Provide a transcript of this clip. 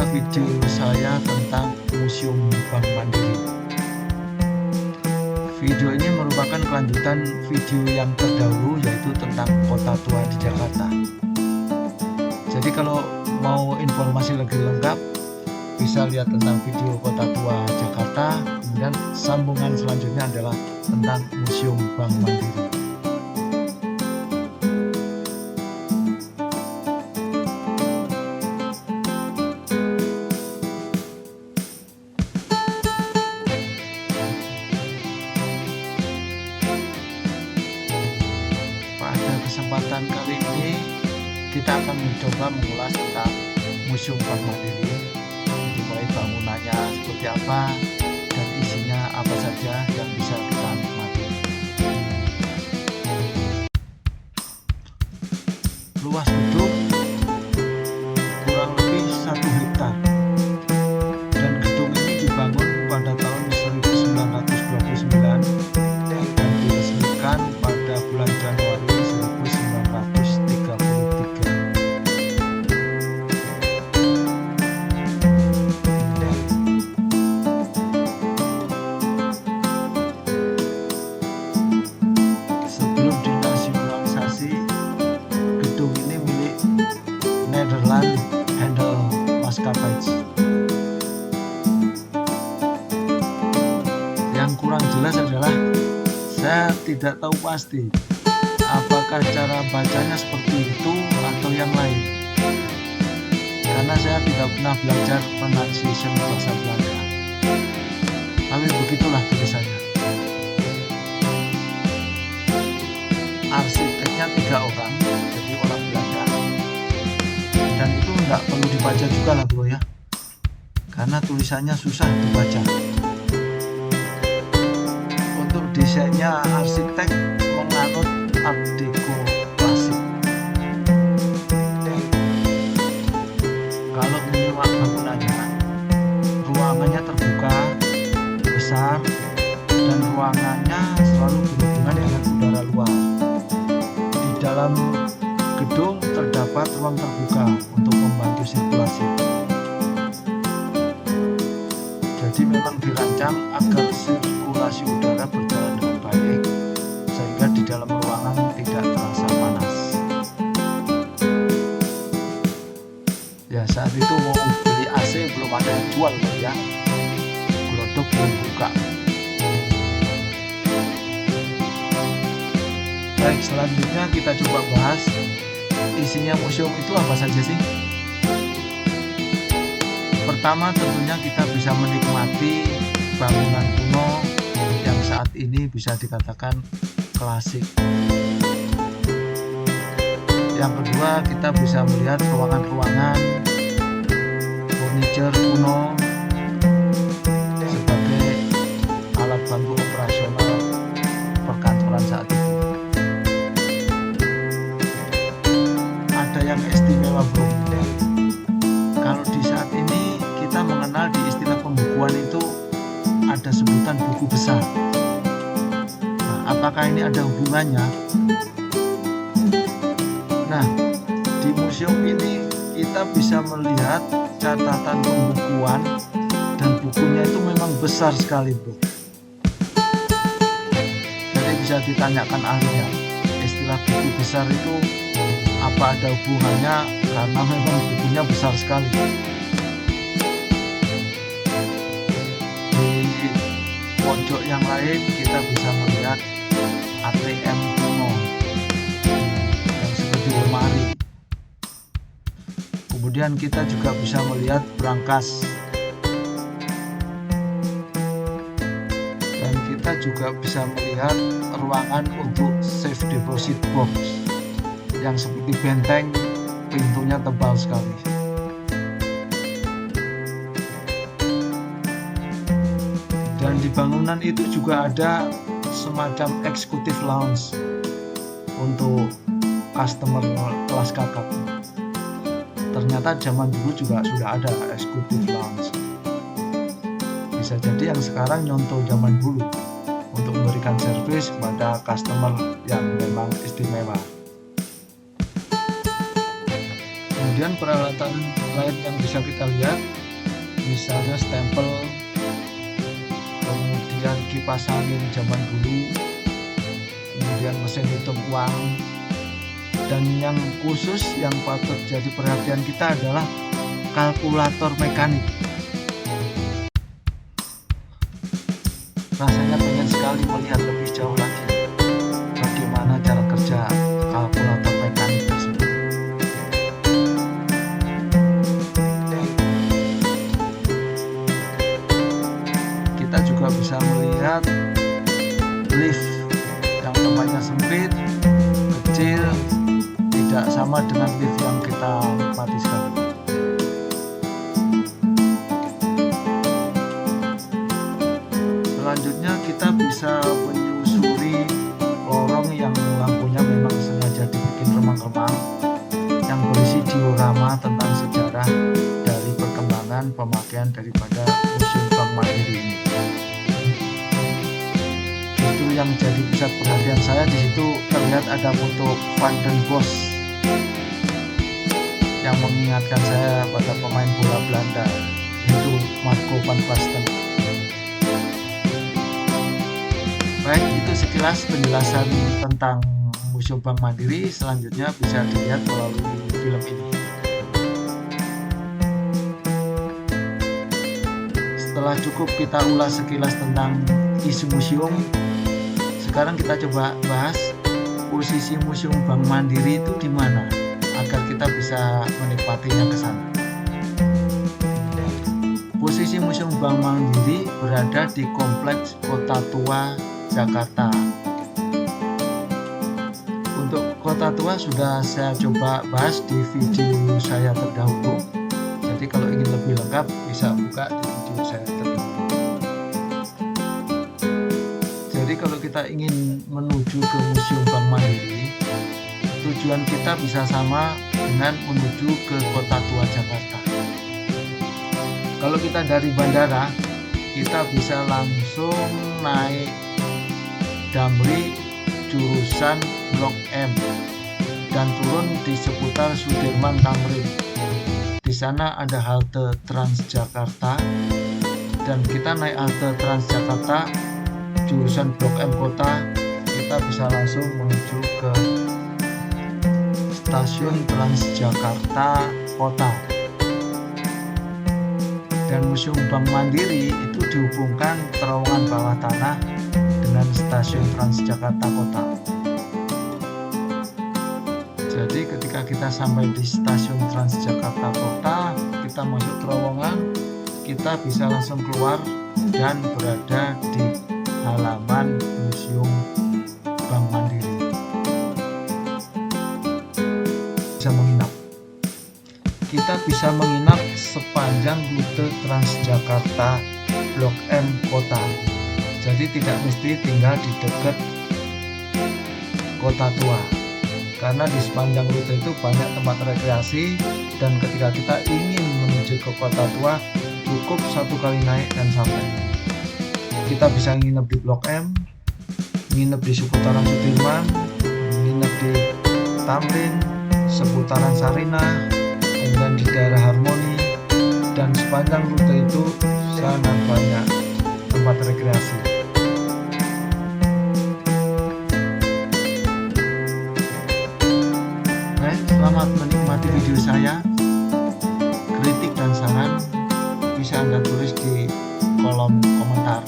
video saya tentang Museum Bank Mandiri. Video ini merupakan kelanjutan video yang terdahulu, yaitu tentang kota tua di Jakarta. Jadi kalau mau informasi lebih lengkap, bisa lihat tentang video kota tua Jakarta. Kemudian sambungan selanjutnya adalah tentang Museum Bank Mandiri. Pada kesempatan kali ini kita akan mencoba mengulas tentang Museum Bank Mandiri, mulai bangunannya seperti apa dan isinya apa saja yang bisa kita nikmati. Luas gedung kurang lebih 1 hektar, dan gedung ini dibangun pada tahun 1929 dan diresmikan pada bulan Januari 1933. Sebelum dinasionalisasi, gedung ini milik Nederland Handel Maskapij. Yang kurang jelas adalah saya tidak tahu pasti apakah cara bacanya seperti itu atau yang lain, karena saya tidak pernah belajar pronunciation bahasa Belanda. Tapi begitulah tulisannya. Arsiteknya 3 orang, jadi orang Belanda, dan itu nggak perlu dibaca juga lah bro ya, karena tulisannya susah dibaca. Untuk desainnya arsitek menganut Art Deco klasik. Kalau menyimak bangunannya, ruangannya terbuka, besar, dan ruangannya selalu berhubungan dengan udara luar. Di dalam gedung terdapat ruang terbuka untuk membantu sirkulasi. Jadi memang dirancang agar sirkulasi udara berjalan dengan baik, sehingga di dalam ruangan tidak terasa panas. Ya, saat itu mau beli AC belum ada yang jual ya, Glodok belum buka. Baik, selanjutnya kita coba bahas isinya museum itu apa saja sih. Pertama, tentunya kita bisa menikmati bangunan kuno yang saat ini bisa dikatakan klasik. Yang kedua, kita bisa melihat ruangan-ruangan, furniture kuno sebagai alat bantu operasional perkantoran saat itu. Ada yang istimewa bro, kalau di saat ini kita mengenal di istilah pembukuan itu ada sebutan buku besar. Nah, apakah ini ada hubungannya? Nah, di museum ini kita bisa melihat catatan pembukuan, dan bukunya itu memang besar sekali bro. Jadi bisa ditanyakan ahlinya, istilah buku besar itu apa ada hubungannya, karena memang bukunya besar sekali. Di pojok yang lain kita bisa melihat ATM kuno yang seperti lemari. Kemudian kita juga bisa melihat brankas, dan kita juga bisa melihat ruangan untuk safe deposit box yang seperti benteng, pintunya tebal sekali. Dan di bangunan itu juga ada semacam executive lounge untuk customer kelas kakap. Ternyata zaman dulu juga sudah ada executive lounge. Bisa jadi yang sekarang nyontoh zaman dulu untuk memberikan servis kepada customer yang memang istimewa. Kemudian peralatan lain yang bisa kita lihat misalnya stempel, kemudian kipas angin zaman dulu, kemudian mesin hitung uang, dan yang khusus yang patut jadi perhatian kita adalah kalkulator mekanik. Rasanya pengen sekali melihat lebih jauh lagi bagaimana cara kerja kalkulator mekanik tersebut. Kita juga bisa melihat lift yang tempatnya sempit, kecil, tidak sama dengan lift yang kita nikmati sekarang. Selanjutnya kita bisa menyusuri lorong yang lampunya memang sengaja dibikin remang-remang, yang berisi diorama tentang sejarah dari perkembangan pemakaian daripada Museum Bank Mandiri ini. Itu yang jadi pusat perhatian saya. Di situ terlihat ada foto Van den Bosch yang mengingatkan saya pada pemain bola Belanda, yaitu Marco van Basten. Baik, itu sekilas penjelasan tentang Museum Bank Mandiri. Selanjutnya bisa dilihat melalui film ini. Setelah cukup kita ulas sekilas tentang isu museum, sekarang kita coba bahas posisi Museum Bank Mandiri itu di mana agar kita bisa menikmatinya ke sana. Posisi Museum Bank Mandiri berada di Kompleks Kota Tua, Jakarta. Untuk Kota Tua sudah saya coba bahas di video saya terdahulu. Jadi kalau ingin lebih lengkap bisa buka di video saya terdahulu. Jadi kalau kita ingin menuju ke Museum Bank Mandiri, tujuan kita bisa sama dengan menuju ke Kota Tua, Jakarta. Kalau kita dari bandara, kita bisa langsung naik Damri jurusan Blok M dan turun di seputar Sudirman Tamrin. Di sana ada halte Transjakarta dan kita naik halte Transjakarta jurusan Blok M Kota, kita bisa langsung menuju ke stasiun Transjakarta Kota. Dan Museum Bank Mandiri itu dihubungkan terowongan bawah tanah dengan stasiun Transjakarta Kota. Jadi ketika kita sampai di stasiun Transjakarta Kota, kita masuk terowongan, kita bisa langsung keluar dan berada di halaman Museum Bank Mandiri. Bisa menginap. Kita bisa menginap sepanjang rute Transjakarta Blok M Kota. Jadi tidak mesti tinggal di dekat Kota Tua, karena di sepanjang rute itu banyak tempat rekreasi, dan ketika kita ingin menuju ke Kota Tua cukup satu kali naik dan sampai. Kita bisa nginep di Blok M, nginep di seputaran Sudirman, nginep di Tamrin, seputaran Sarinah, kemudian di daerah Harmoni, dan sepanjang rute itu sangat banyak tempat rekreasi. Baik, selamat menikmati video saya. Kritik dan saran bisa Anda tulis di kolom komentar.